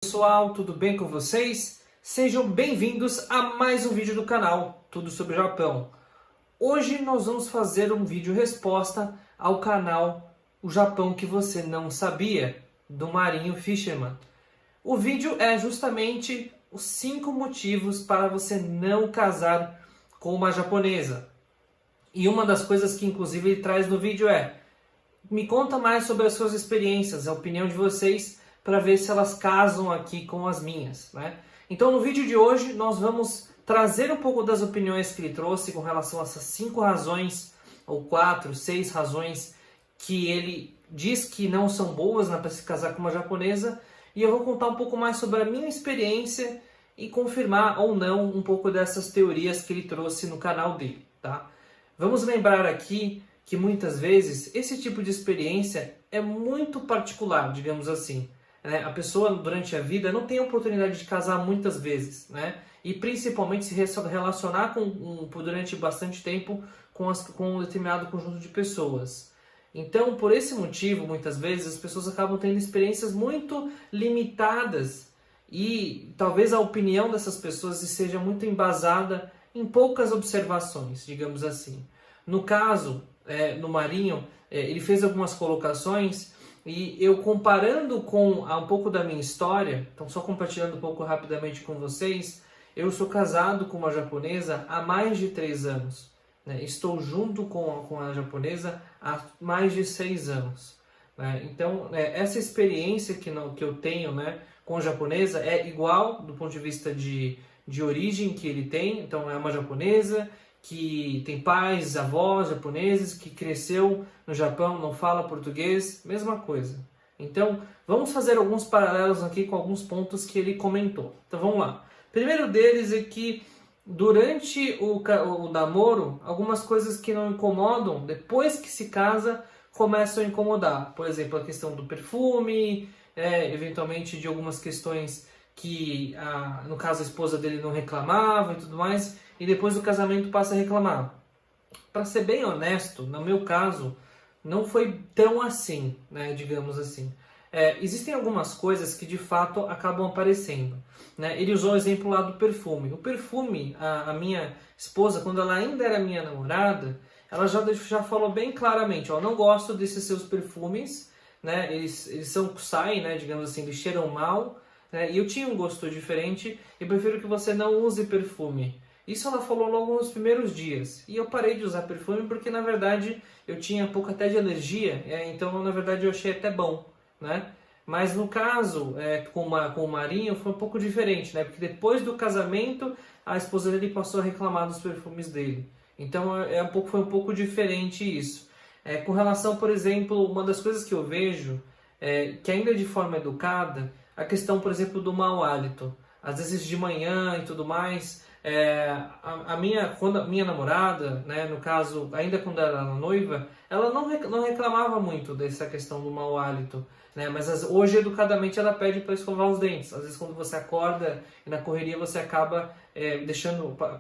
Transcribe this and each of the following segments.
Pessoal, tudo bem com vocês? Sejam bem-vindos a mais um vídeo do canal Tudo sobre o Japão. Hoje nós vamos fazer um vídeo resposta ao canal O Japão que Você Não Sabia, do Marinho Fisherman. O vídeo é justamente os 5 motivos para você não casar com uma japonesa. E uma das coisas que inclusive ele traz no vídeo é: me conta mais sobre as suas experiências, a opinião de vocês, para ver se elas casam aqui com as minhas, né? Então no vídeo de hoje nós vamos trazer um pouco das opiniões que ele trouxe com relação a essas 5 razões, ou 4, 6 razões que ele diz que não são boas para se casar com uma japonesa, e eu vou contar um pouco mais sobre a minha experiência e confirmar ou não um pouco dessas teorias que ele trouxe no canal dele, tá? Vamos lembrar aqui que muitas vezes esse tipo de experiência é muito particular, digamos assim. A pessoa durante a vida não tem a oportunidade de casar muitas vezes, né? E principalmente se relacionar durante bastante tempo com um determinado conjunto de pessoas. Então, por esse motivo, muitas vezes as pessoas acabam tendo experiências muito limitadas e talvez a opinião dessas pessoas seja muito embasada em poucas observações, digamos assim. No caso, no Marinho, ele fez algumas colocações e eu comparando com um pouco da minha história, então só compartilhando um pouco rapidamente com vocês, eu sou casado com uma japonesa há mais de 3 anos. Né? Estou junto com a japonesa há mais de 6 anos. Né? Então, essa experiência que eu tenho, né, com a japonesa é igual do ponto de vista de origem que ele tem. Então, é uma japonesa que tem pais, avós japoneses, que cresceu no Japão, não fala português, mesma coisa. Então, vamos fazer alguns paralelos aqui com alguns pontos que ele comentou. Então, vamos lá. Primeiro deles é que durante o namoro, algumas coisas que não incomodam, depois que se casa, começam a incomodar. Por exemplo, a questão do perfume, eventualmente de algumas questões que, no caso, a esposa dele não reclamava e tudo mais, e depois do casamento passa a reclamar. Para ser bem honesto, no meu caso, não foi tão assim, né, digamos assim. Existem algumas coisas que de fato acabam aparecendo. Né? Ele usou o exemplo lá do perfume. O perfume, a minha esposa, quando ela ainda era minha namorada, ela já falou bem claramente: ó, não gosto desses seus perfumes, né? Eles são kusai, né, digamos assim, eles cheiram mal, né? E eu tinha um gosto diferente e prefiro que você não use perfume. Isso ela falou logo nos primeiros dias. E eu parei de usar perfume porque, na verdade, eu tinha um pouco até de alergia. Então, na verdade, eu achei até bom, né? Mas no caso, com o Marinho, foi um pouco diferente, né? Porque depois do casamento, a esposa dele passou a reclamar dos perfumes dele. Então, foi um pouco diferente isso. Com relação, por exemplo, uma das coisas que eu vejo, que ainda de forma educada, a questão, por exemplo, do mau hálito. Às vezes de manhã e tudo mais, a minha namorada, né, no caso, ainda quando ela era noiva, ela não reclamava muito dessa questão do mau hálito, né, mas hoje educadamente ela pede para escovar os dentes. Às vezes quando você acorda e na correria você acaba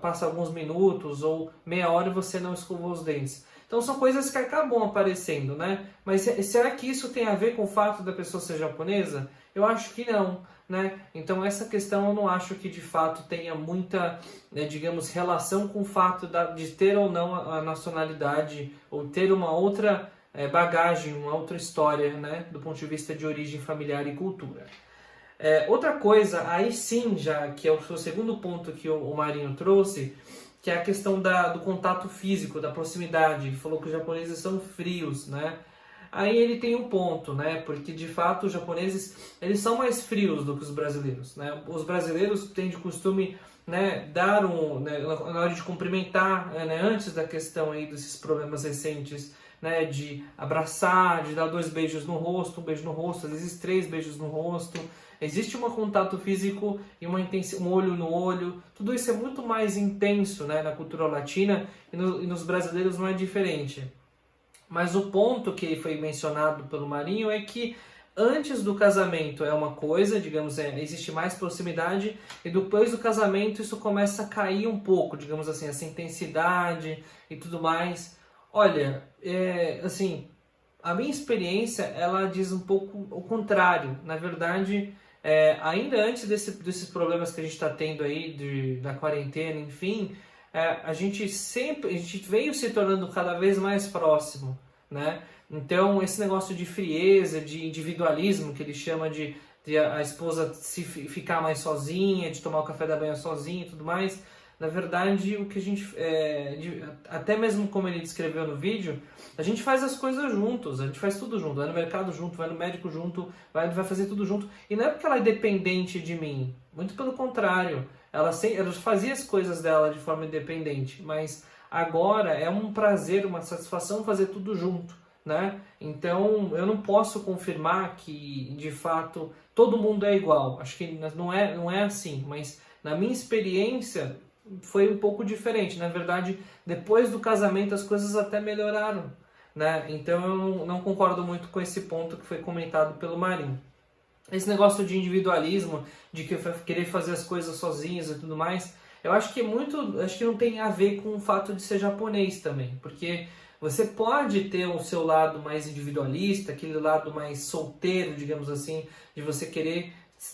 passa alguns minutos ou meia hora e você não escovou os dentes. Então são coisas que acabam aparecendo, né? Mas será que isso tem a ver com o fato da pessoa ser japonesa? Eu acho que não, né? Então essa questão eu não acho que de fato tenha muita, digamos, relação com o fato de ter ou não a nacionalidade ou ter uma outra bagagem, uma outra história, né? Do ponto de vista de origem familiar e cultura. Outra coisa, aí sim, já que é o segundo ponto que o Marinho trouxe, que é a questão do contato físico, da proximidade. Ele falou que os japoneses são frios, né? Aí ele tem um ponto, né? Porque de fato os japoneses, eles são mais frios do que os brasileiros, né? Os brasileiros têm de costume, né, na hora de cumprimentar, né, antes da questão aí desses problemas recentes, né, de abraçar, de dar 2 beijos no rosto, um beijo no rosto, às vezes 3 beijos no rosto. Existe um contato físico e um olho no olho. Tudo isso é muito mais intenso, né, na cultura latina, e nos brasileiros não é diferente. Mas o ponto que foi mencionado pelo Marinho é que antes do casamento é uma coisa, digamos, existe mais proximidade, e depois do casamento isso começa a cair um pouco, digamos assim, essa intensidade e tudo mais. Olha, assim, a minha experiência, ela diz um pouco o contrário. Na verdade, ainda antes desses problemas que a gente está tendo aí da quarentena, enfim, a gente veio se tornando cada vez mais próximo, né? Então esse negócio de frieza, de individualismo, que ele chama de a esposa ficar mais sozinha, de tomar o café da manhã sozinha e tudo mais, na verdade o que a gente, até mesmo como ele descreveu no vídeo, a gente faz as coisas juntos, a gente faz tudo junto, vai no mercado junto, vai no médico junto, vai fazer tudo junto, e não é porque ela é dependente de mim, muito pelo contrário, ela fazia as coisas dela de forma independente, mas agora é um prazer, uma satisfação fazer tudo junto, né? Então eu não posso confirmar que de fato todo mundo é igual, acho que não é assim, mas na minha experiência foi um pouco diferente. Na verdade, depois do casamento as coisas até melhoraram, né? Então eu não concordo muito com esse ponto que foi comentado pelo Marinho. Esse negócio de individualismo, de querer fazer as coisas sozinhos e tudo mais, eu acho que acho que não tem a ver com o fato de ser japonês também, porque você pode ter o seu lado mais individualista, aquele lado mais solteiro, digamos assim, de você querer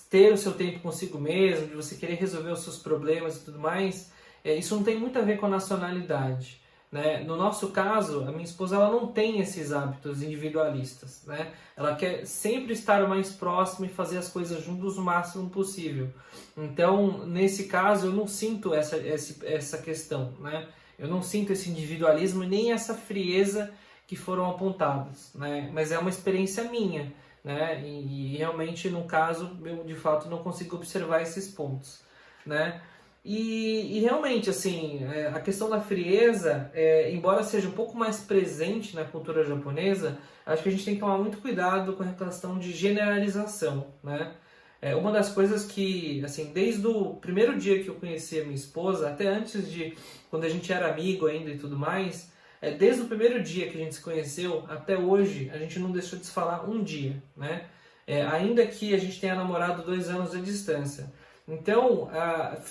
ter o seu tempo consigo mesmo, de você querer resolver os seus problemas e tudo mais. Isso não tem muito a ver com a nacionalidade, né? No nosso caso, a minha esposa ela não tem esses hábitos individualistas, né? Ela quer sempre estar mais próxima e fazer as coisas juntos o máximo possível. Então, nesse caso, eu não sinto essa questão, né? Eu não sinto esse individualismo nem essa frieza que foram apontadas, né? Mas é uma experiência minha, né? E realmente, no caso, eu de fato não consigo observar esses pontos, né? E realmente, assim, a questão da frieza, embora seja um pouco mais presente na cultura japonesa, acho que a gente tem que tomar muito cuidado com a questão de generalização, né? Uma das coisas que, assim, desde o primeiro dia que eu conheci a minha esposa, até antes de, quando a gente era amigo ainda e tudo mais, desde o primeiro dia que a gente se conheceu até hoje, a gente não deixou de se falar um dia, né? Ainda que a gente tenha namorado 2 anos à distância. Então,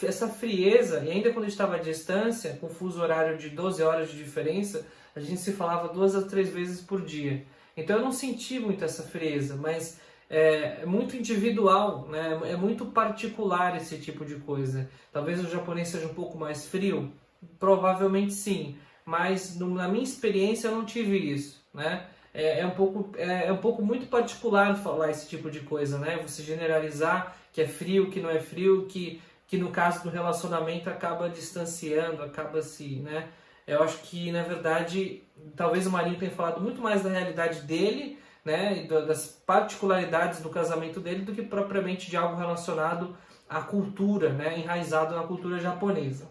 essa frieza, e ainda quando a gente estava à distância, com fuso horário de 12 horas de diferença, a gente se falava 2 a 3 vezes por dia. Então eu não senti muito essa frieza, mas é muito individual, né? É muito particular esse tipo de coisa. Talvez o japonês seja um pouco mais frio, provavelmente sim, mas na minha experiência eu não tive isso, né? É um pouco muito particular falar esse tipo de coisa, né? Você generalizar que é frio, que não é frio, que no caso do relacionamento acaba distanciando, acaba se, né? Eu acho que, na verdade, talvez o Marinho tenha falado muito mais da realidade dele, né? E das particularidades do casamento dele do que propriamente de algo relacionado à cultura, né? Enraizado na cultura japonesa.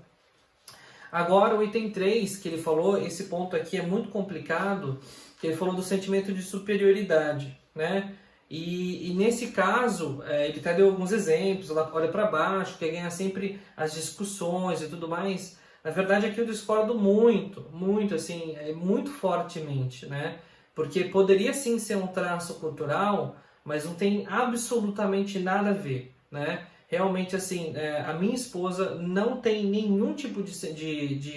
Agora, o item 3 que ele falou, esse ponto aqui é muito complicado, que ele falou do sentimento de superioridade, né? E nesse caso, ele até deu alguns exemplos, ela olha para baixo, quer ganhar sempre as discussões e tudo mais. Na verdade, aqui eu discordo muito, assim, muito fortemente, né? Porque poderia sim ser um traço cultural, mas não tem absolutamente nada a ver, né? Realmente, assim, a minha esposa não tem nenhum tipo de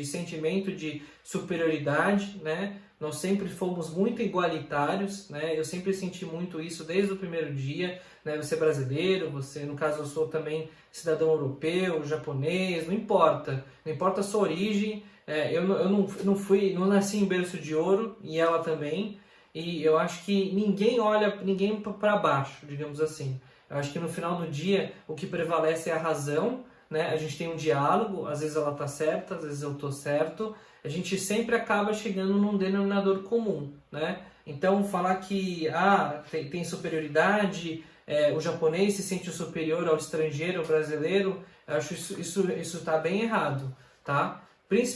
sentimento de superioridade, né? Nós sempre fomos muito igualitários, né? Eu sempre senti muito isso desde o primeiro dia, né? Você é brasileiro, no caso eu sou também cidadão europeu, japonês, não importa a sua origem. Eu não nasci em berço de ouro, e ela também, e eu acho que ninguém olha ninguém para baixo, digamos assim. Eu acho que no final do dia o que prevalece é a razão, né? A gente tem um diálogo, às vezes ela está certa, às vezes eu estou certo. A gente sempre acaba chegando num denominador comum, né? Então falar que tem superioridade, o japonês se sente superior ao estrangeiro, ao brasileiro, eu acho isso está bem errado, tá?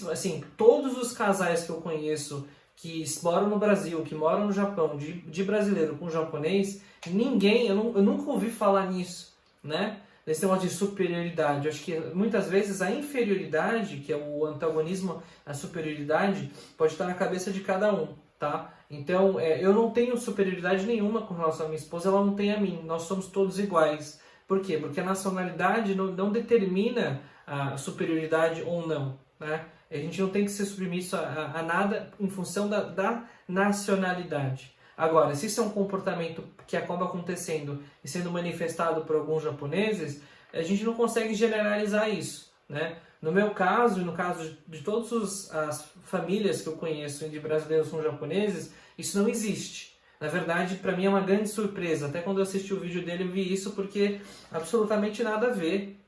Assim, todos os casais que eu conheço que moram no Brasil, que moram no Japão, de brasileiro com japonês, eu nunca ouvi falar nisso, né? Nesse negócio de superioridade. Eu acho que muitas vezes a inferioridade, que é o antagonismo à superioridade, pode estar na cabeça de cada um, tá? Então, eu não tenho superioridade nenhuma com relação à minha esposa, ela não tem a mim. Nós somos todos iguais. Por quê? Porque a nacionalidade não determina a superioridade ou não, né? A gente não tem que ser submisso a nada em função da nacionalidade. Agora, se isso é um comportamento que acaba acontecendo e sendo manifestado por alguns japoneses, a gente não consegue generalizar isso, né? No meu caso, e no caso de todas as famílias que eu conheço de brasileiros com japoneses, isso não existe. Na verdade, para mim é uma grande surpresa. Até quando eu assisti o vídeo dele, eu vi isso porque absolutamente nada a ver.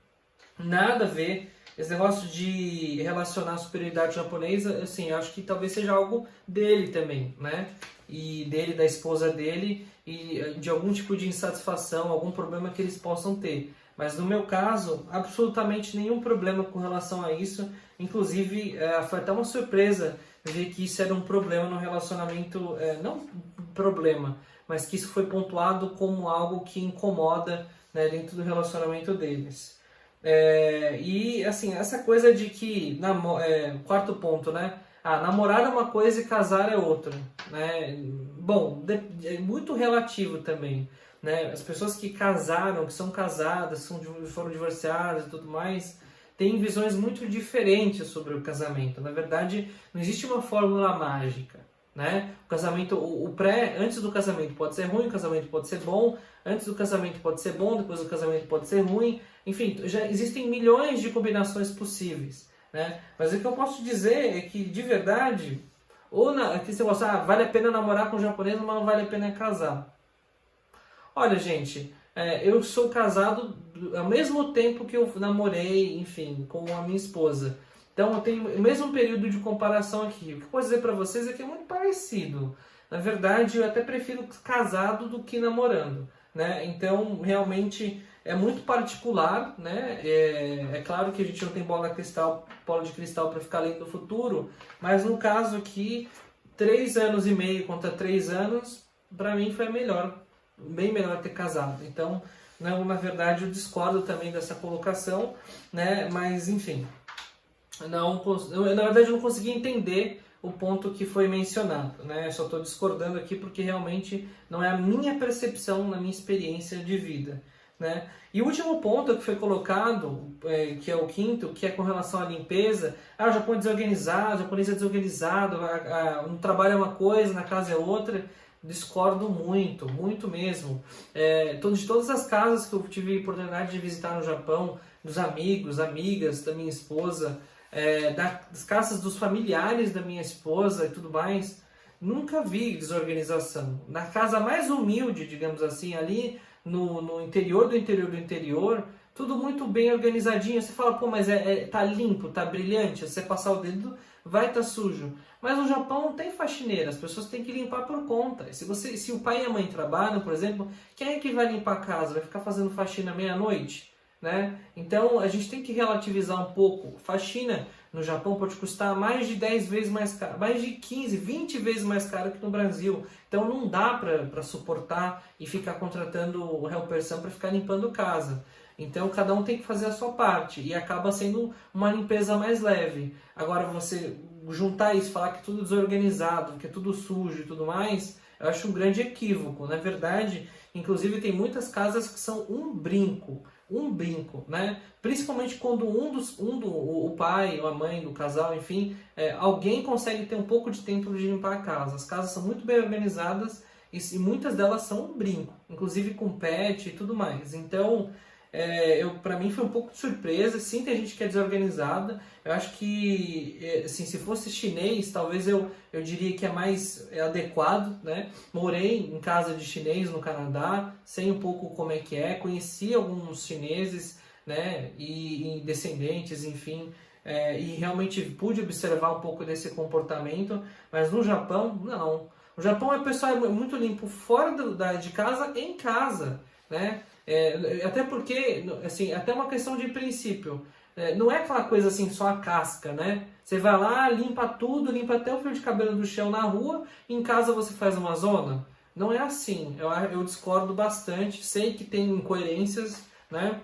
Nada a ver. Esse negócio de relacionar a superioridade japonesa, assim, eu acho que talvez seja algo dele também, né? E dele, da esposa dele, e de algum tipo de insatisfação, algum problema que eles possam ter. Mas no meu caso, absolutamente nenhum problema com relação a isso. Inclusive, foi até uma surpresa ver que isso era um problema no relacionamento, não um problema, mas que isso foi pontuado como algo que incomoda, né, dentro do relacionamento deles. E assim, essa coisa de que, quarto ponto, né? Namorar é uma coisa e casar é outra, né? Bom, é muito relativo também, né? As pessoas que casaram, que são casadas, foram divorciadas e tudo mais, têm visões muito diferentes sobre o casamento. Na verdade, não existe uma fórmula mágica, né? O casamento, antes do casamento pode ser ruim, o casamento pode ser bom, antes do casamento pode ser bom, depois do casamento pode ser ruim. Enfim, já existem milhões de combinações possíveis, né? Mas o que eu posso dizer é que, de verdade, aqui você gosta, vale a pena namorar com um japonês, mas não vale a pena casar. Olha, gente, eu sou casado ao mesmo tempo que eu namorei, enfim, com a minha esposa. Então eu tenho o mesmo período de comparação aqui. O que eu posso dizer para vocês é que é muito parecido. Na verdade, eu até prefiro casado do que namorando, né? Então, realmente é muito particular, né? É claro que a gente não tem bola de cristal para ficar lendo o futuro, mas no caso aqui, 3 anos e meio contra 3 anos, para mim foi melhor, bem melhor ter casado. Então, não, na verdade, eu discordo também dessa colocação, né? Mas, enfim, na verdade eu não consegui entender o ponto que foi mencionado, né? Eu só estou discordando aqui porque realmente não é a minha percepção, na minha experiência de vida, né? E o último ponto que foi colocado, que é o quinto, que é com relação à limpeza. O Japão é desorganizado, o japonês é desorganizado, um trabalho é uma coisa, na casa é outra. Discordo muito, muito mesmo. De todas as casas que eu tive a oportunidade de visitar no Japão, dos amigos, amigas da minha esposa, das casas dos familiares da minha esposa e tudo mais, nunca vi desorganização. Na casa mais humilde, digamos assim, ali no interior do interior do interior, tudo muito bem organizadinho. Você fala, pô, mas tá limpo, tá brilhante, se você passar o dedo vai estar sujo. Mas no Japão não tem faxineira, as pessoas têm que limpar por conta. Se o pai e a mãe trabalham, por exemplo, quem é que vai limpar a casa? Vai ficar fazendo faxina meia-noite? Né? Então a gente tem que relativizar um pouco. Faxina no Japão pode custar mais de 10 vezes mais caro, mais de 15, 20 vezes mais caro que no Brasil. Então não dá para suportar e ficar contratando o helpersan para ficar limpando casa. Então cada um tem que fazer a sua parte e acaba sendo uma limpeza mais leve. Agora você juntar isso, falar que é tudo desorganizado, que é tudo sujo e tudo mais, eu acho um grande equívoco. Na verdade, inclusive tem muitas casas que são um brinco, né? Principalmente quando o pai ou a mãe do casal, enfim, alguém consegue ter um pouco de tempo de limpar a casa. As casas são muito bem organizadas e muitas delas são um brinco, inclusive com pet e tudo mais. Então, para mim foi um pouco de surpresa. Sim, tem gente que é desorganizada. Eu acho que, assim, se fosse chinês, talvez eu diria que é mais adequado, né? Morei em casa de chinês no Canadá, sei um pouco como é que é, conheci alguns chineses, né? E descendentes, enfim, e realmente pude observar um pouco desse comportamento, mas no Japão, não. No Japão o pessoal é muito limpo fora de casa, em casa, né? Até porque, assim, até uma questão de princípio. Não é aquela coisa assim, só a casca, né? Você vai lá, limpa tudo, limpa até o fio de cabelo do chão na rua, em casa você faz uma zona. Não é assim. Eu discordo bastante, sei que tem incoerências, né?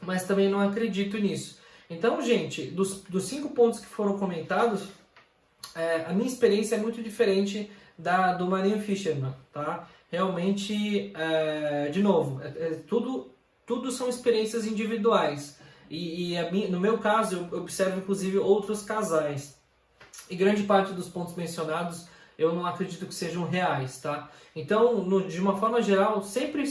Mas também não acredito nisso. Então, gente, dos 5 pontos que foram comentados, a minha experiência é muito diferente do Marinho Fisherman, tá? Realmente, de novo, tudo são experiências individuais. No meu caso, eu observo inclusive outros casais. E grande parte dos pontos mencionados eu não acredito que sejam reais, tá? Então, de uma forma geral, sempre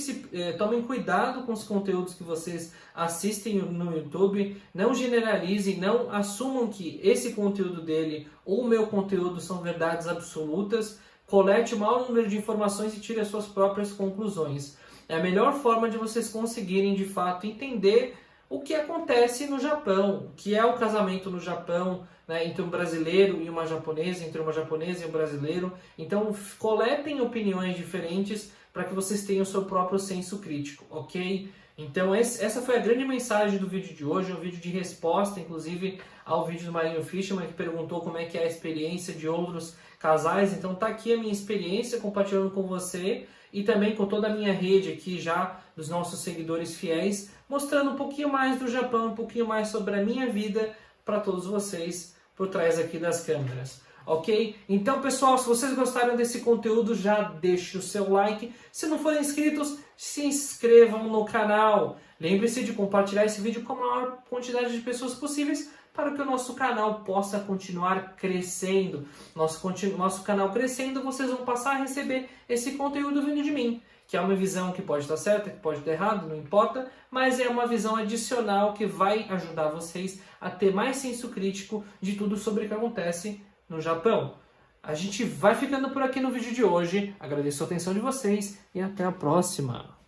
tomem cuidado com os conteúdos que vocês assistem no YouTube, não generalizem, não assumam que esse conteúdo dele ou o meu conteúdo são verdades absolutas, colete o maior número de informações e tire as suas próprias conclusões. É a melhor forma de vocês conseguirem, de fato, entender o que acontece no Japão, o que é o casamento no Japão, né, entre um brasileiro e uma japonesa, entre uma japonesa e um brasileiro. Então, coletem opiniões diferentes para que vocês tenham o seu próprio senso crítico, ok? Então, essa foi a grande mensagem do vídeo de hoje, um vídeo de resposta, inclusive, ao vídeo do Marinho Fishman, que perguntou como é que é a experiência de outros casais. Então, tá aqui a minha experiência compartilhando com você e também com toda a minha rede aqui já dos nossos seguidores fiéis, mostrando um pouquinho mais do Japão, um pouquinho mais sobre a minha vida para todos vocês por trás aqui das câmeras. Ok? Então, pessoal, se vocês gostaram desse conteúdo, já deixe o seu like. Se não forem inscritos, se inscrevam no canal. Lembre-se de compartilhar esse vídeo com a maior quantidade de pessoas possíveis para que o nosso canal possa continuar crescendo. Nosso canal crescendo, vocês vão passar a receber esse conteúdo vindo de mim, que é uma visão que pode estar certa, que pode estar errada, não importa, mas é uma visão adicional que vai ajudar vocês a ter mais senso crítico de tudo sobre o que acontece no Japão. A gente vai ficando por aqui no vídeo de hoje. Agradeço a atenção de vocês e até a próxima.